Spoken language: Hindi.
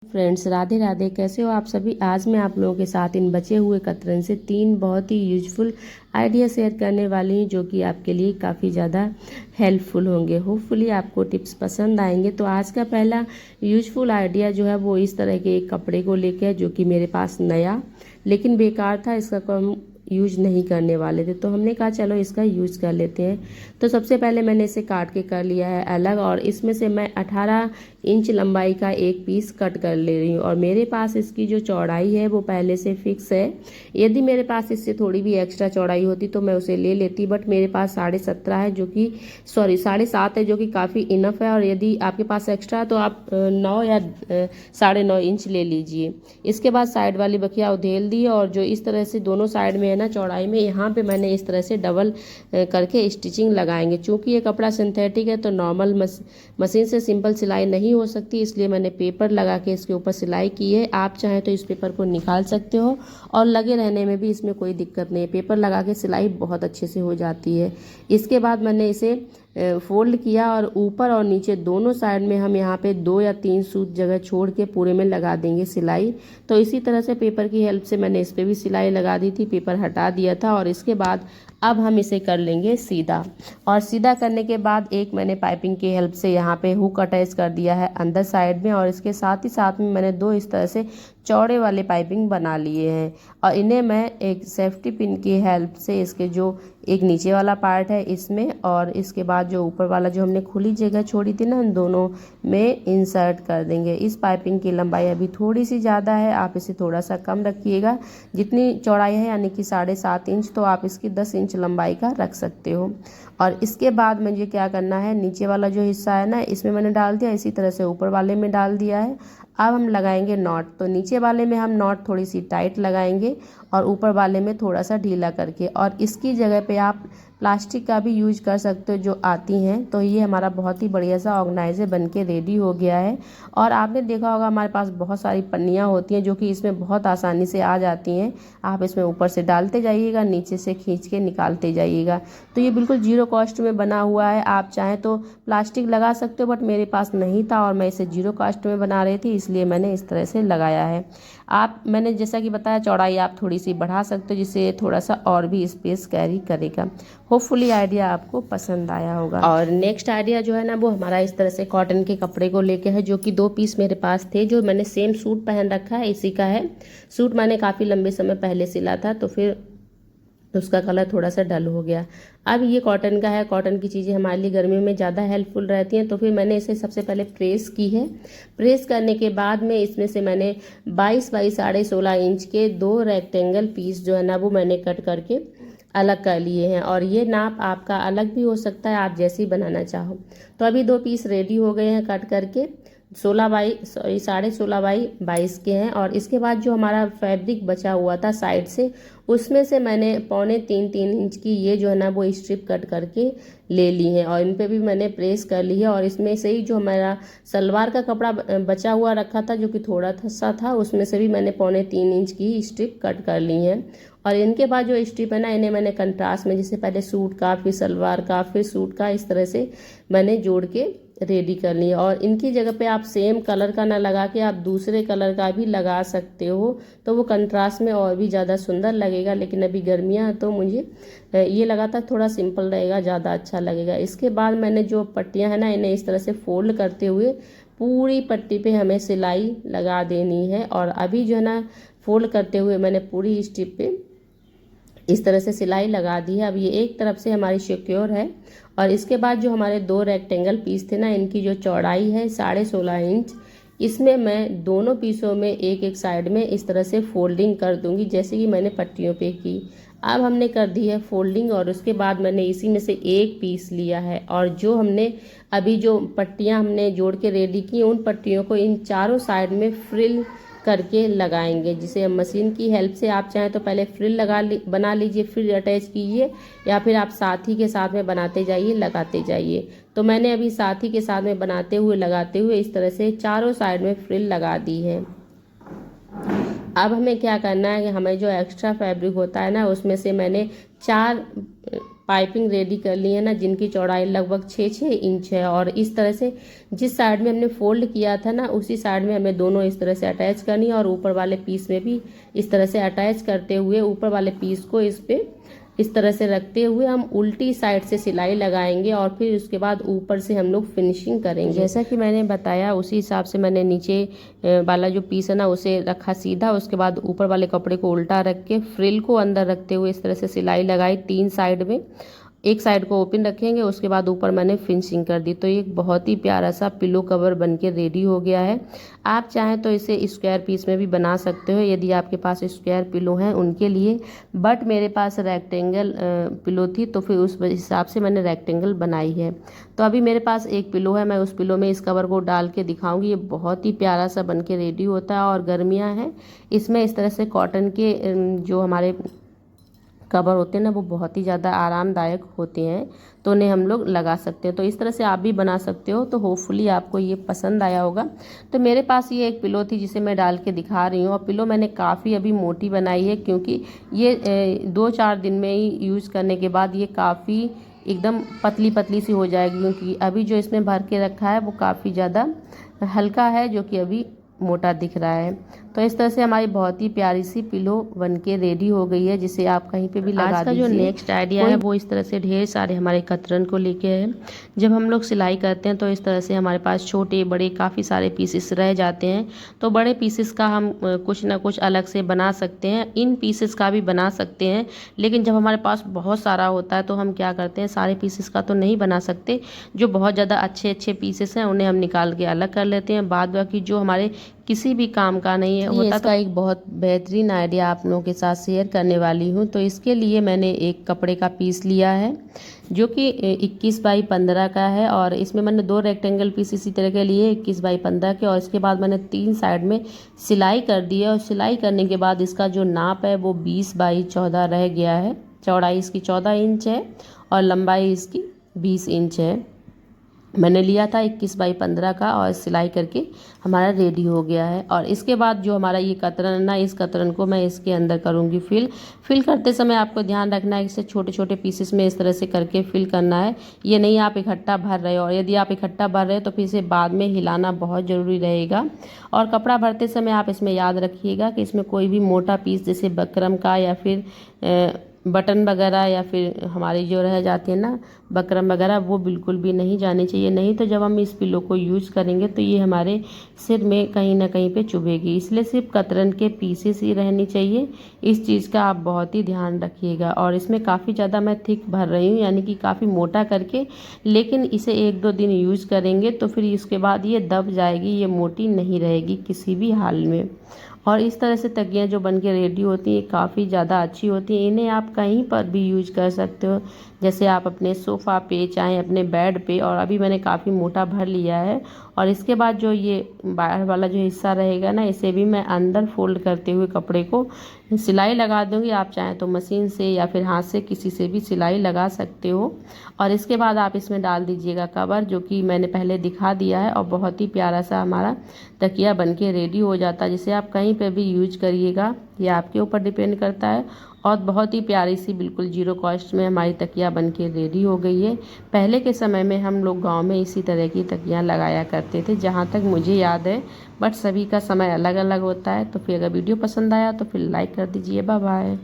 फ्रेंड्स, राधे राधे। कैसे हो आप सभी। आज मैं आप लोगों के साथ इन बचे हुए कतरन से 3 बहुत ही यूजफुल आइडिया शेयर करने वाली हूँ, जो कि आपके लिए काफ़ी ज़्यादा हेल्पफुल होंगे। होपफुली आपको टिप्स पसंद आएंगे। तो आज का पहला यूजफुल आइडिया जो है वो इस तरह के एक कपड़े को लेके है, जो कि मेरे पास नया लेकिन बेकार था। इसका हम यूज नहीं करने वाले थे, तो हमने कहा चलो इसका यूज कर लेते हैं। तो सबसे पहले मैंने इसे काट के कर लिया है अलग, और इसमें से मैं 18 इंच लंबाई का एक पीस कट कर ले रही हूँ। और मेरे पास इसकी जो चौड़ाई है वो पहले से फिक्स है। यदि मेरे पास इससे थोड़ी भी एक्स्ट्रा चौड़ाई होती तो मैं उसे ले लेती, बट मेरे पास 17.5 है, जो कि 7.5 है, जो कि काफ़ी इनफ है। और यदि आपके पास एक्स्ट्रा है तो आप 9 या 9.5 इंच ले लीजिए। इसके बाद साइड वाली बखिया उधेल दी, और जो इस तरह से दोनों साइड में है ना चौड़ाई में, यहाँ पे मैंने इस तरह से डबल करके स्टिचिंग लगाएंगे। चूंकि ये कपड़ा सिंथेटिक है तो नॉर्मल मशीन से सिंपल सिलाई नहीं हो सकती, इसलिए मैंने पेपर लगा के इसके ऊपर सिलाई की है। आप चाहें तो इस पेपर को निकाल सकते हो, और लगे रहने में भी इसमें कोई दिक्कत नहीं है। पेपर लगा के सिलाई बहुत अच्छे से हो जाती है। इसके बाद मैंने इसे फोल्ड किया, और ऊपर और नीचे दोनों साइड में हम यहाँ पे 2 या 3 सूत जगह छोड़ के पूरे में लगा देंगे सिलाई। तो इसी तरह से पेपर की हेल्प से मैंने इस पर भी सिलाई लगा दी थी, पेपर हटा दिया था। और इसके बाद अब हम इसे कर लेंगे सीधा। और सीधा करने के बाद एक मैंने पाइपिंग की हेल्प से यहाँ पे हुक अटैच कर दिया है अंदर साइड में, और इसके साथ ही साथ में मैंने 2 इस तरह से चौड़े वाले पाइपिंग बना लिए हैं। और इन्हें मैं एक सेफ्टी पिन की हेल्प से इसके जो एक नीचे वाला पार्ट है इसमें, और इसके बाद जो ऊपर वाला जो हमने खुली जगह छोड़ी थी ना, उन दोनों में इंसर्ट कर देंगे। इस पाइपिंग की लंबाई अभी थोड़ी सी ज़्यादा है, आप इसे थोड़ा सा कम रखिएगा। जितनी चौड़ाई है यानी कि 7.5 इंच, तो आप इसकी 10 इंच लंबाई का रख सकते हो। और इसके बाद मुझे क्या करना है, नीचे वाला जो हिस्सा है ना इसमें मैंने डाल दिया, इसी तरह से ऊपर वाले में डाल दिया है। अब हम लगाएंगे नॉट। तो नीचे वाले में हम नॉट थोड़ी सी टाइट लगाएंगे, और ऊपर वाले में थोड़ा सा ढीला करके। और इसकी जगह पे आप प्लास्टिक का भी यूज कर सकते हो जो आती हैं। तो ये हमारा बहुत ही बढ़िया सा ऑर्गेनाइजर बन के रेडी हो गया है। और आपने देखा होगा हमारे पास बहुत सारी पन्नियाँ होती हैं जो कि इसमें बहुत आसानी से आ जाती हैं। आप इसमें ऊपर से डालते जाइएगा, नीचे से खींच के निकालते जाइएगा। तो ये बिल्कुल जीरो कॉस्ट में बना हुआ है। आप चाहें तो प्लास्टिक लगा सकते हो, बट मेरे पास नहीं था और मैं इसे जीरो कॉस्ट में बना रही थी, इसलिए मैंने इस तरह से लगाया है। मैंने जैसा कि बताया चौड़ाई आप थोड़ी सी बढ़ा सकते हो, जिससे थोड़ा सा और भी स्पेस कैरी करेगा। होपफुली आइडिया आपको पसंद आया होगा। और नेक्स्ट आइडिया जो है ना वो हमारा इस तरह से कॉटन के कपड़े को लेके है, जो कि 2 पीस मेरे पास थे, जो मैंने सेम सूट पहन रखा है, इसी का है। सूट मैंने काफ़ी लंबे समय पहले सिला था, तो फिर उसका कलर थोड़ा सा डल हो गया। अब ये कॉटन का है। कॉटन की चीज़ें हमारे लिए गर्मियों में ज़्यादा हेल्पफुल रहती हैं। तो फिर मैंने इसे सबसे पहले प्रेस की है। प्रेस करने के बाद में इसमें से मैंने 22 बाई 16.5 इंच के 2 रेक्टेंगल पीस जो है ना वो मैंने कट करके अलग कर लिए हैं। और ये नाप आपका अलग भी हो सकता है, आप जैसे ही बनाना चाहो। तो अभी 2 पीस रेडी हो गए हैं कट करके। 16 बाई 22 के हैं। और इसके बाद जो हमारा फैब्रिक बचा हुआ था साइड से, उसमें से मैंने 2.25-3 इंच की ये जो है ना वो स्ट्रिप कट करके ले ली है, और इन पे भी मैंने प्रेस कर ली है। और इसमें से ही जो हमारा सलवार का कपड़ा बचा हुआ रखा था, जो कि थोड़ा सा था, उसमें से भी मैंने 2.25 इंच की स्ट्रिप कट कर ली है। और इनके बाद जो स्ट्रिप है ना, इन्हें मैंने कंट्रास्ट में, जैसे पहले सूट का, फिर सलवार का, फिर सूट का, इस तरह से मैंने जोड़ के रेडी कर ली है। और इनकी जगह पे आप सेम कलर का ना लगा के आप दूसरे कलर का भी लगा सकते हो, तो वो कंट्रास्ट में और भी ज़्यादा सुंदर लगेगा। लेकिन अभी गर्मियाँ हैं तो मुझे ये लगा था थोड़ा सिंपल रहेगा, ज़्यादा अच्छा लगेगा। इसके बाद मैंने जो पट्टियाँ हैं ना, इन्हें इस तरह से फोल्ड करते हुए पूरी पट्टी पे हमें सिलाई लगा देनी है। और अभी जो है ना फोल्ड करते हुए मैंने पूरी स्ट्रिप पे इस तरह से सिलाई लगा दी है। अब ये एक तरफ से हमारी सिक्योर है। और इसके बाद जो हमारे 2 रेक्टेंगल पीस थे ना, इनकी जो चौड़ाई है 16.5 इंच, इसमें मैं दोनों पीसों में एक एक साइड में इस तरह से फोल्डिंग कर दूंगी, जैसे कि मैंने पट्टियों पे की। अब हमने कर दी है फोल्डिंग, और उसके बाद मैंने इसी में से एक पीस लिया है। और जो हमने अभी जो पट्टियाँ हमने जोड़ के रेडी की, उन पट्टियों को इन चारों साइड में फ्रिल करके लगाएंगे, जिसे मशीन की हेल्प से आप चाहें तो पहले फ्रिल बना लीजिए, फिर अटैच कीजिए, या फिर आप साथी के साथ में बनाते जाइए, लगाते जाइए। तो मैंने अभी साथी के साथ में बनाते हुए लगाते हुए इस तरह से चारों साइड में फ्रिल लगा दी है। अब हमें क्या करना है कि हमें जो एक्स्ट्रा फैब्रिक होता है ना, उसमें से मैंने 4 पाइपिंग रेडी कर ली है ना, जिनकी चौड़ाई लगभग 6-6 इंच है। और इस तरह से जिस साइड में हमने फोल्ड किया था ना, उसी साइड में हमें दोनों इस तरह से अटैच करनी है और ऊपर वाले पीस में भी इस तरह से अटैच करते हुए ऊपर वाले पीस को इस पे इस तरह से रखते हुए हम उल्टी साइड से सिलाई लगाएंगे और फिर उसके बाद ऊपर से हम लोग फिनिशिंग करेंगे। जैसा कि मैंने बताया उसी हिसाब से मैंने नीचे वाला जो पीस है ना उसे रखा सीधा, उसके बाद ऊपर वाले कपड़े को उल्टा रख के फ्रिल को अंदर रखते हुए इस तरह से सिलाई लगाई 3 साइड में। एक साइड को ओपन रखेंगे, उसके बाद ऊपर मैंने फिनिशिंग कर दी। तो एक बहुत ही प्यारा सा पिलो कवर बनके रेडी हो गया है। आप चाहें तो इसे स्क्वायर पीस में भी बना सकते हो यदि आपके पास स्क्वायर पिलो हैं उनके लिए, बट मेरे पास रेक्टेंगल पिलो थी तो फिर उस हिसाब से मैंने रेक्टेंगल बनाई है। तो अभी मेरे पास एक पिलो है, मैं उस पिलो में इस कवर को डाल के दिखाऊंगी। ये बहुत ही प्यारा सा बनके रेडी होता है और गर्मियाँ हैं, इसमें इस तरह से कॉटन के जो हमारे कवर होते हैं ना वो बहुत ही ज़्यादा आरामदायक होते हैं, तो उन्हें हम लोग लगा सकते हैं। तो इस तरह से आप भी बना सकते हो। तो होपफुली आपको ये पसंद आया होगा। तो मेरे पास ये एक पिलो थी जिसे मैं डाल के दिखा रही हूँ, और पिलो मैंने काफ़ी अभी मोटी बनाई है क्योंकि ये 2-4 दिन में ही यूज़ करने के बाद ये काफ़ी एकदम पतली पतली सी हो जाएगी, क्योंकि अभी जो इसमें भर के रखा है वो काफ़ी ज़्यादा हल्का है जो कि अभी मोटा दिख रहा है। तो इस तरह से हमारी बहुत ही प्यारी सी पिलो बनके रेडी हो गई है, जिसे आप कहीं पे भी लगा दीजिए। आज का जो नेक्स्ट आइडिया है वो इस तरह से ढेर सारे हमारे कतरन को लेके है। जब हम लोग सिलाई करते हैं तो इस तरह से हमारे पास छोटे बड़े काफ़ी सारे पीसेस रह जाते हैं, तो बड़े पीसेस का हम कुछ ना कुछ अलग से बना सकते हैं, इन पीसेस का भी बना सकते हैं। लेकिन जब हमारे पास बहुत सारा होता है तो हम क्या करते हैं, सारे पीसेस का तो नहीं बना सकते। जो बहुत ज़्यादा अच्छे अच्छे पीसेस हैं उन्हें हम निकाल के अलग कर लेते हैं, बाद बाकी जो हमारे किसी भी काम का नहीं है होता। इसका एक बहुत बेहतरीन आइडिया आप लोगों के साथ शेयर करने वाली हूँ। तो इसके लिए मैंने एक कपड़े का पीस लिया है जो कि 21x15 का है, और इसमें मैंने 2 रेक्टेंगल पीस इसी तरह के लिए 21x15 के, और इसके बाद मैंने 3 साइड में सिलाई कर दी है। और सिलाई करने के बाद इसका जो नाप है वो 20x14 रह गया है। चौड़ाई इसकी 14 इंच है और लंबाई इसकी 20 इंच है। मैंने लिया था 21x15 का और सिलाई करके हमारा रेडी हो गया है। और इसके बाद जो हमारा ये कतरन है ना, इस कतरन को मैं इसके अंदर करूँगी फिल करते समय आपको ध्यान रखना है इसे छोटे छोटे पीसेस में इस तरह से करके फिल करना है। ये नहीं आप इकट्ठा भर रहे हो, और यदि आप इकट्ठा भर रहे हो तो फिर इसे बाद में हिलाना बहुत ज़रूरी रहेगा। और कपड़ा भरते समय आप इसमें याद रखिएगा कि इसमें कोई भी मोटा पीस जैसे बकरम का या फिर बटन वगैरह या फिर हमारी जो रह जाती है ना बकरम वगैरह, वो बिल्कुल भी नहीं जानी चाहिए। नहीं तो जब हम इस पिलो को यूज़ करेंगे तो ये हमारे सिर में कहीं ना कहीं पे चुभेगी, इसलिए सिर्फ कतरन के पीसेस ही रहनी चाहिए। इस चीज़ का आप बहुत ही ध्यान रखिएगा। और इसमें काफ़ी ज़्यादा मैं थिक भर रही हूँ, यानी कि काफ़ी मोटा करके, लेकिन इसे 1-2 दिन यूज़ करेंगे तो फिर इसके बाद ये दब जाएगी, ये मोटी नहीं रहेगी किसी भी हाल में। और इस तरह से तकियाँ जो बन के रेडी होती हैं काफ़ी ज़्यादा अच्छी होती हैं। इन्हें आप कहीं पर भी यूज कर सकते हो, जैसे आप अपने सोफ़ा पे चाहे अपने बेड पे। और अभी मैंने काफ़ी मोटा भर लिया है। और इसके बाद जो ये बाहर वाला जो हिस्सा रहेगा ना, इसे भी मैं अंदर फोल्ड करते हुए कपड़े को सिलाई लगा दूँगी। आप चाहें तो मशीन से या फिर हाथ से किसी से भी सिलाई लगा सकते हो। और इसके बाद आप इसमें डाल दीजिएगा कवर, जो कि मैंने पहले दिखा दिया है, और बहुत ही प्यारा सा हमारा तकिया बनके रेडी हो जाता है, जिसे आप कहीं पे भी यूज करिएगा, ये आपके ऊपर डिपेंड करता है। और बहुत ही प्यारी सी बिल्कुल 0 कॉस्ट में हमारी तकिया बनके रेडी हो गई है। पहले के समय में हम लोग गांव में इसी तरह की तकियां लगाया करते थे, जहां तक मुझे याद है, बट सभी का समय अलग अलग होता है। तो फिर अगर वीडियो पसंद आया तो फिर लाइक कर दीजिए। Bye bye.